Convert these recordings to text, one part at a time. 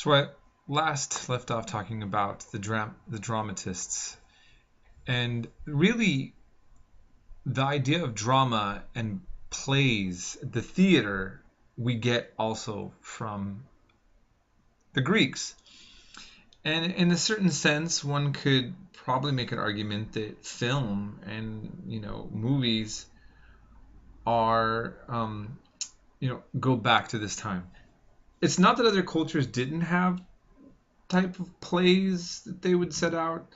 So I last left off talking about the dramatists, and really the idea of drama and plays, the theater, we get also from the Greeks. And in a certain sense, one could probably make an argument that film and movies are go back to this time. It's not that other cultures didn't have type of plays that they would set out.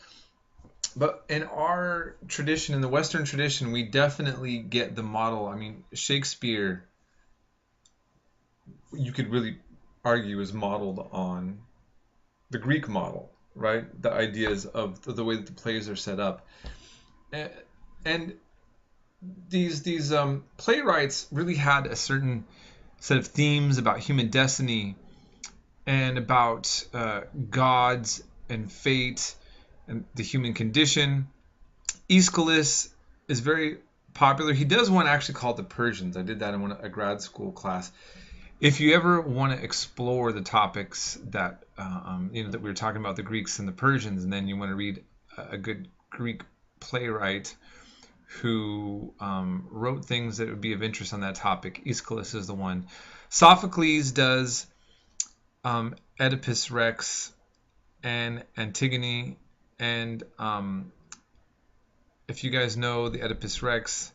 But in our tradition, in the Western tradition, we definitely get the model. I mean, Shakespeare, you could really argue, is modeled on the Greek model, right? The ideas of the way that the plays are set up. And these playwrights really had a certain set of themes about human destiny and about gods and fate and the human condition. Aeschylus is very popular. He does one actually called The Persians. I did that in a grad school class. If you ever want to explore the topics that that we were talking about, the Greeks and the Persians, and then you want to read a good Greek playwright who wrote things that would be of interest on that topic, Aeschylus is the one. Sophocles does Oedipus Rex and Antigone, and if you guys know the Oedipus Rex,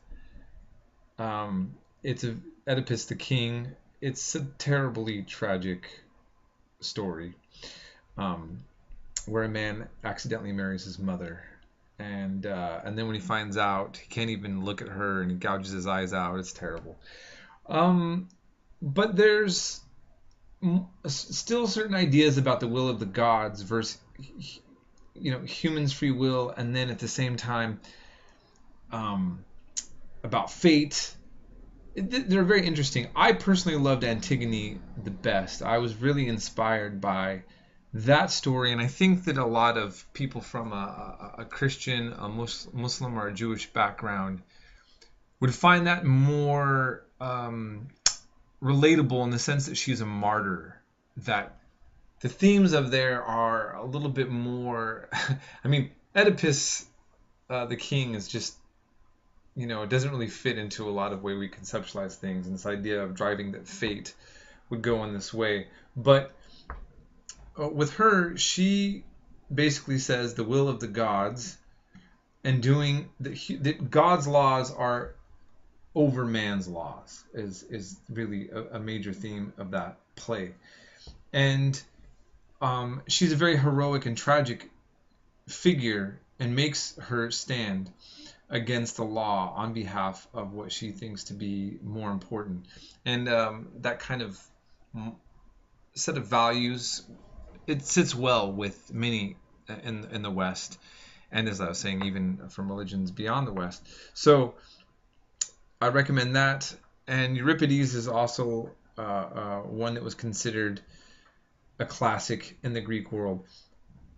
it's Oedipus the king. It's a terribly tragic story where a man accidentally marries his mother, and then when he finds out, he can't even look at her, and he gouges his eyes out. It's terrible. But there's still certain ideas about the will of the gods versus humans' free will, and then at the same time about fate. They're very interesting. I personally loved Antigone the best. I was really inspired by that story, and I think that a lot of people from a Christian, a Muslim, or a Jewish background would find that more relatable in the sense that she's a martyr, that the themes of there are a little bit more I mean, Oedipus the king is just, it doesn't really fit into a lot of way we conceptualize things, and this idea of driving that fate would go in this way. But with her, she basically says the will of the gods, and doing that God's laws are over man's laws is really a major theme of that play. And she's a very heroic and tragic figure, and makes her stand against the law on behalf of what she thinks to be more important. And that kind of set of values, it sits well with many in the West, and as I was saying, even from religions beyond the West. So I recommend that. And Euripides is also one that was considered a classic in the Greek world.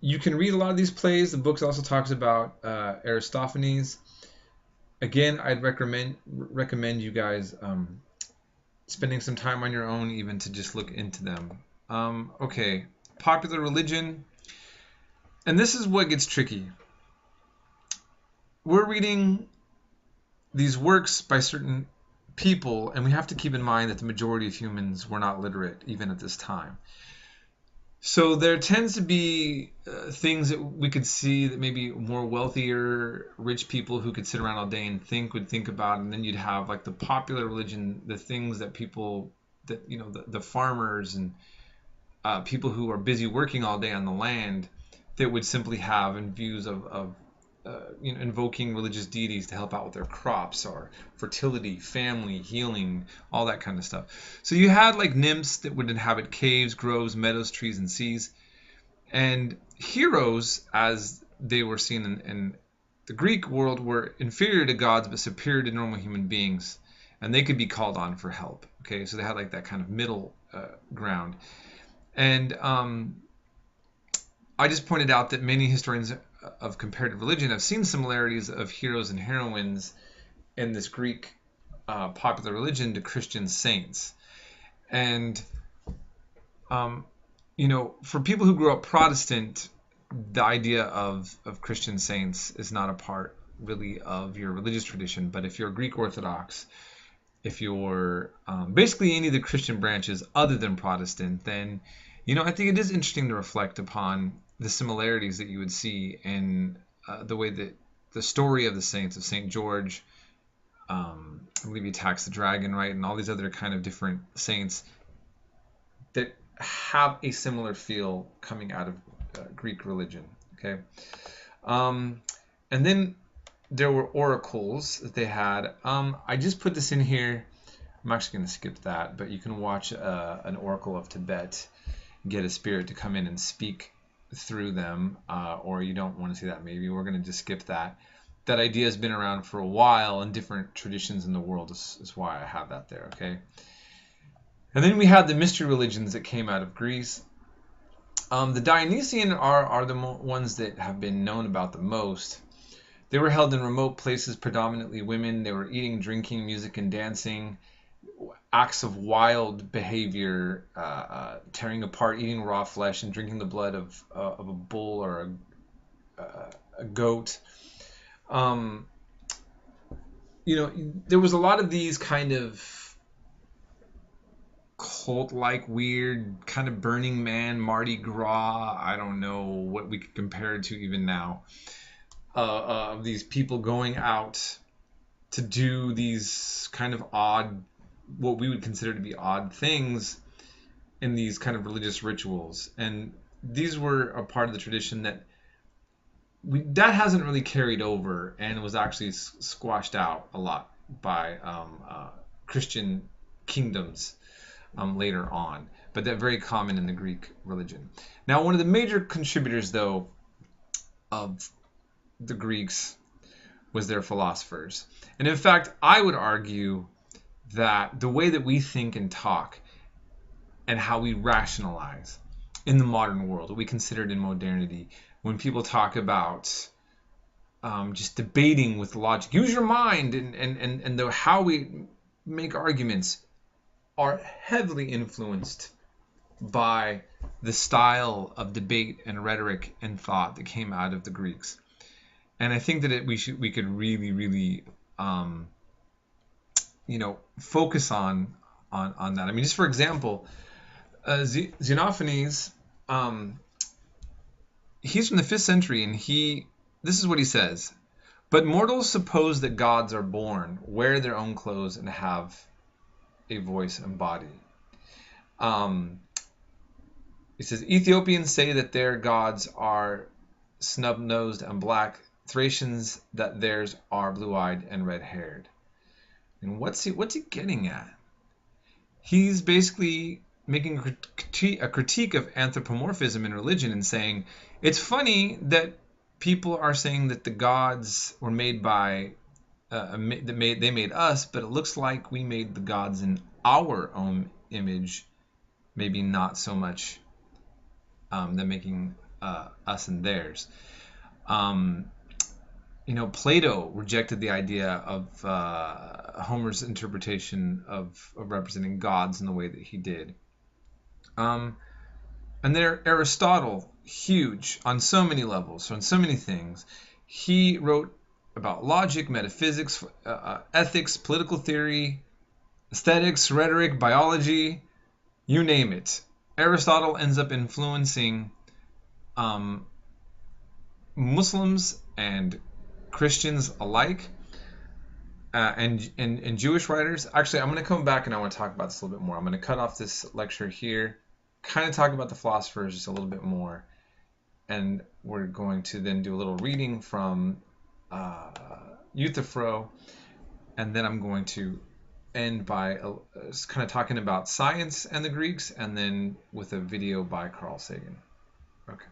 You can read a lot of these plays. The book also talks about Aristophanes. Again, I'd recommend you guys spending some time on your own, even to just look into them. Okay, popular religion. And this is what gets tricky. We're reading these works by certain people, and we have to keep in mind that the majority of humans were not literate, even at this time. So there tends to be things that we could see that maybe more wealthier, rich people who could sit around all day and would think about, and then you'd have like the popular religion, the things that people, that the farmers and people who are busy working all day on the land, that would simply have in views of invoking religious deities to help out with their crops, or fertility, family, healing, all that kind of stuff. So you had like nymphs that would inhabit caves, groves, meadows, trees, and seas. And heroes, as they were seen in the Greek world, were inferior to gods but superior to normal human beings, and they could be called on for help. Okay, so they had like that kind of middle ground. And I just pointed out that many historians of comparative religion have seen similarities of heroes and heroines in this Greek popular religion to Christian saints. And for people who grew up Protestant, the idea of Christian saints is not a part really of your religious tradition. But if you're Greek Orthodox, if you're basically any of the Christian branches other than Protestant, then I think it is interesting to reflect upon the similarities that you would see in the way that the story of the saints of Saint George, I believe he attacks the dragon, right, and all these other kind of different saints that have a similar feel coming out of Greek religion. Okay, and then there were oracles that they had. I just put this in here. I'm actually going to skip that, but you can watch an oracle of Tibet, get a spirit to come in and speak through them, or you don't want to see that. Maybe we're going to just skip that. That idea has been around for a while in different traditions in the world. Is why I have that there. Okay. And then we had the mystery religions that came out of Greece. The Dionysian are the ones that have been known about the most. They were held in remote places, predominantly women. They were eating, drinking, music, and dancing. Acts of wild behavior, tearing apart, eating raw flesh, and drinking the blood of a bull or a goat. There was a lot of these kind of cult-like, weird, kind of Burning Man, Mardi Gras. I don't know what we could compare it to even now. Of these people going out to do these kind of odd, what we would consider to be odd things in these kind of religious rituals. And these were a part of the tradition that hasn't really carried over and was actually squashed out a lot by Christian kingdoms later on, but they're very common in the Greek religion. Now, one of the major contributors, though, of the Greeks was their philosophers. And in fact, I would argue that the way that we think and talk and how we rationalize in the modern world, what we considered in modernity, when people talk about just debating with logic, use your mind, and how we make arguments are heavily influenced by the style of debate and rhetoric and thought that came out of the Greeks. And I think that we could really focus on that. I mean, just for example, Xenophanes, he's from the 5th century, and this is what he says: "But mortals suppose that gods are born, wear their own clothes, and have a voice and body." He says, "Ethiopians say that their gods are snub-nosed and black, Thracians that theirs are blue-eyed and red-haired." And what's he getting at? He's basically making a critique of anthropomorphism in religion and saying it's funny that people are saying that the gods were made by they made us, but it looks like we made the gods in our own image, maybe not so much them making us in theirs. Plato rejected the idea of Homer's interpretation of representing gods in the way that he did. And there, Aristotle, huge on so many levels, on so many things. He wrote about logic, metaphysics, ethics, political theory, aesthetics, rhetoric, biology, you name it. Aristotle ends up influencing Muslims and Christians alike, and Jewish writers. Actually, I'm going to come back and I want to talk about this a little bit more. I'm going to cut off this lecture here, kind of talk about the philosophers just a little bit more, and we're going to then do a little reading from Euthyphro, and then I'm going to end by kind of talking about science and the Greeks, and then with a video by Carl Sagan. Okay.